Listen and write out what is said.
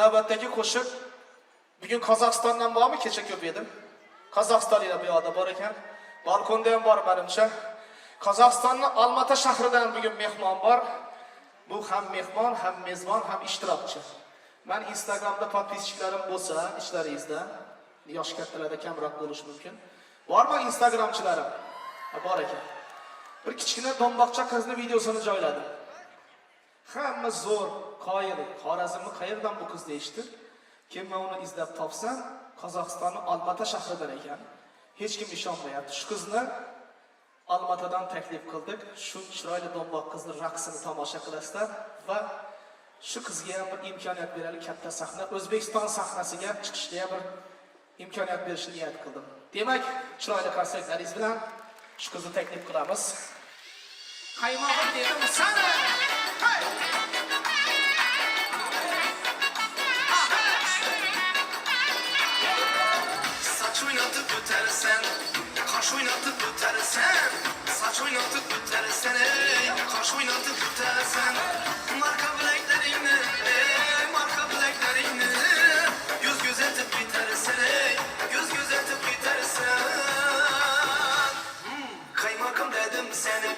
Navbatdagi qo'shiq bugun Qozog'istondan bormi? Kecha ko'p edim. Qozog'istonliklar bu yoqda bor ekan. Balkonda ham bor menimcha. Qozog'istonning Olmata shahridan bugun mehmon bor. Bu ham mehmon, ham mezbon, ham ishtirokchi. Men Instagramda podpischiklarim bo'lsa, ishlaringizda yosh kattalarda kamroq bo'lishi mumkin. Bormi Instagramchilarim? Bor ekan. Bir kichkina do'mboqcha qizni videosini joyladim. Hamma zo'r, qoyil, Xorazmni qayerdan bu qiz deyishdi. Kim uni izlab topsam, Qozog'istonning Olmata shahridan ekan. Hech kim ishonmayapti. Shu qizni Olmatadan taklif qildik. Shu chiroyli do'mboq qizni raqsini tomosha qilasizlar va shu qizga ham bir imkoniyat beraylik, katta sahna, O'zbekiston sahnasiga chiqishga bir imkoniyat berishni niyat qildim. Demak, chiroyli konsertlaringiz bilan shu qizni taklif qilamiz. Qaymog'im dedim sana. Hey! Saç oynatıp ötersen, kaş oynatıp ötersen, saç oynatıp ötersen, kaş oynatıp ötersen, marka bileklerini, marka bileklerini, göz gözetip bitersen, göz gözetip bitersen, kaymakam dedim seni.